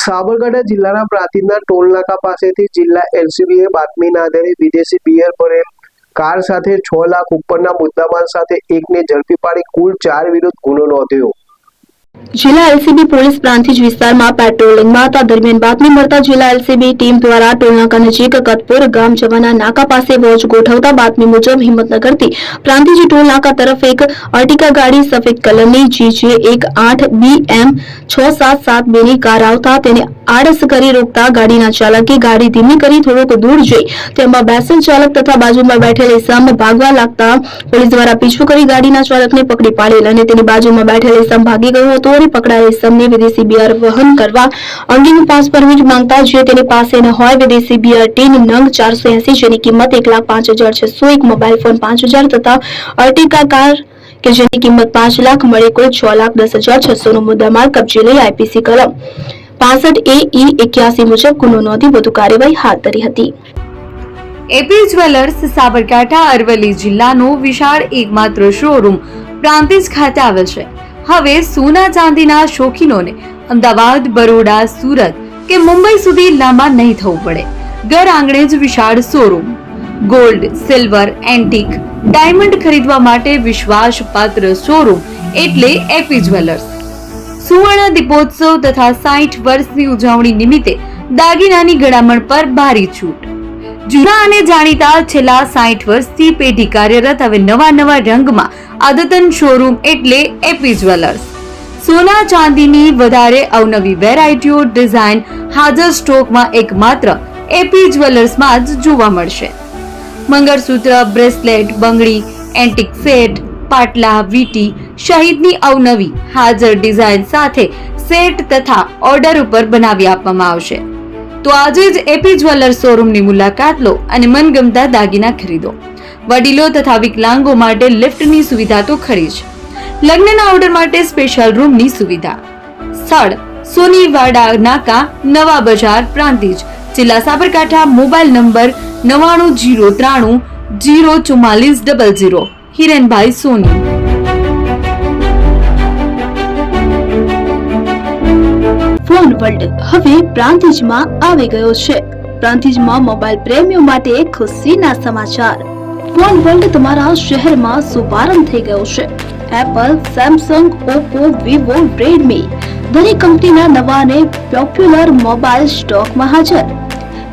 સાબરકાંઠા જિલ્લાના પ્રાંતિજના ટોલ નાકા પાસેથી જિલ્લા એલસીબીએ બાતમીના આધારે વિદેશી બિયર ભરેલ કાર સાથે 6 લાખ ઉપરના મુદ્દામાલ સાથે એકને ઝડપી પાડી કુલ 4 વિરુદ્ધ ગુનો નોંધ્યો। જિલ્લા એલસીબી પોલીસ પ્રાંતિજ વિસ્તારમાં પેટ્રોલિંગમાં હતા દરમિયાન બાતમી મળતા જિલ્લા એલસીબી ટીમ દ્વારા ટોલનાકા નજીક કતપુર ગામ જવાના નાકા પાસે વોચ ગોઠવતા બાતમી મુજબ હિંમતનગરથી પ્રાંતિજ ટોલ નાકા તરફ એક અર્ટિકા ગાડી સફેદ કલરની GJ18 BM 6772 ની કાર આવતા તેને આડસ કરી રોકતા ગાડીના ચાલકે ગાડી ધીમી કરી થોડોક દૂર જઈ તેમાં બેસેલ ચાલક તથા બાજુમાં બેઠેલ ઇસમ ભાગવા લાગતા પોલીસ દ્વારા પીછો કરી ગાડીના ચાલકને પકડી પાડેલ અને તેની બાજુમાં બેઠેલ ઇસમ ભાગી ગયો હતો અને પકડાયેલ ઇસમને વિદેશી બિયર વહન કરવા અંગેનું પાસ પરમિટ માંગતા જે તેની પાસે ન હોય વિદેશી બિયર ટીન નંગ 480 જેની કિંમત 1,05,600 એક મોબાઈલ ફોન 5,000 તથા અર્ટિકા કાર કે જેની કિંમત 5 લાખ મળી કુલ 6,10,600 નો મુદ્દામાલ કબજે લઈ આઈપીસી કલમ 65 AE 81 મુજબ ગુનો નોંધી વધુ કાર્યવાહી હાથ ધરી હતી। એપી જ્વેલર્સ સાબરકાંઠા અરવલ્લી જિલ્લાનો વિશાળ એકમાત્ર શોરૂમ પ્રાંતિજ ખાતે આવેલ છે। હવે સોના ચાંદીના શોખીનોને અમદાવાદ, બરોડા, સુરત કે મુંબઈ સુધી લાંબા નહીં થવું પડે। ઘર આંગણે જ વિશાળ showroom gold, silver, antique, diamond ખરીદવા માટે વિશ્વાસપાત્ર શોરૂમ એટલે એપી જ્વેલર્સ। સુવર્ણ દીપોત્સવ તથા 60 વર્ષની ઉજવણી નિમિત્તે દાગીનાની ગળામણ પર ભારી છૂટ। જૂના અને જાણીતા છેલ્લા 60 વર્ષથી પેઢી કાર્યરત હવે નવા રંગમાં અદ્યતન શોરૂમ એટલે એપી જ્વેલર્સ। સોના ચાંદીની વધારે અવનવી વેરાયટીઓ ડિઝાઇન હાજર સ્ટોકમાં એકમાત્ર એપી જ્વેલર્સમાં જ જોવા મળશે। મંગળસૂત્ર, બ્રેસલેટ, બંગડી, એન્ટિક સેટ, પાટલા, વીટી સહિતની અવનવી હાજર ડિઝાઇન સાથે સેટ તથા ઓર્ડર ઉપર બનાવી આપવામાં આવશે। તો આજે જ એપી જ્વેલર્સ શોરૂમની મુલાકાત લો અને મનગમતા દાગીના ખરીદો। વડીલો તથા વિકલાંગો માટે લિફ્ટની સુવિધા તો ખરી જ, લગ્નના ઓર્ડર માટે સ્પેશિયલ રૂમની સુવિધા। સ્થળ સોનીવાડા નાકા, નવા બજાર, પ્રાંતિજ, જિલ્લા Sabarkantha. Mobile number 9903 04400। Hirenbhai Soni. Phone world હવે પ્રાંતિજમાં આવી ગયો છે। પ્રાંતિજમાં મોબાઈલ પ્રેમીઓ માટે ખુશીના સમાચાર। ફોન વર્લ્ડ તમારા શહેરમાં શુભારંભ થઈ ગયો છે। Apple, Samsung, Oppo, Vivo, Redmi દરેક કંપનીના નવા અને પોપ્યુલર મોબાઈલ સ્ટોકમાં હાજર।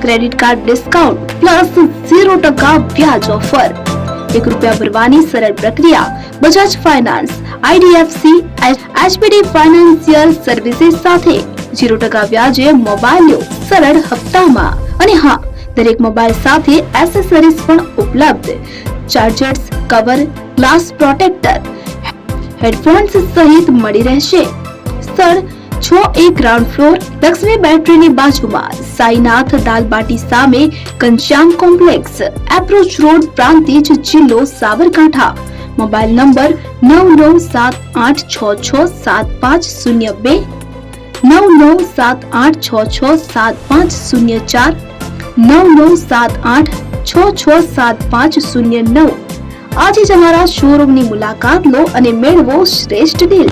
ક્રેડિટ કાર્ડ ડિસ્કાઉન્ટ પ્લસ 0% વ્યાજ ઓફર। ₹1 ભરવાની સરળ પ્રક્રિયા। Bajaj finance, IDFC, HPD financial services સાથે 0% વ્યાજે મોબાઈલ સરળ હપ્તામાં। અને હા, દરેક મોબાઈલ સાથે એસેસરીઝ પણ ઉપલબ્ધ। Chargers, cover, glass protractor, headphones સહિત મળી રહેશે। સ્થળ 6A ગ્રાઉન્ડ ફ્લોર, લક્ષ્મી બેટરીની બાજુમાં, સાઈનાથ દાલબાટી સામે, Ghanshyam complex, approach road, Prantij, જિલ્લો સાબરકાંઠા। Mobile number 9978667502, 9978667504, 9978667509। આજે જ અમારા શોરૂમની મુલાકાત લો અને મેળવો શ્રેષ્ઠ ડીલ।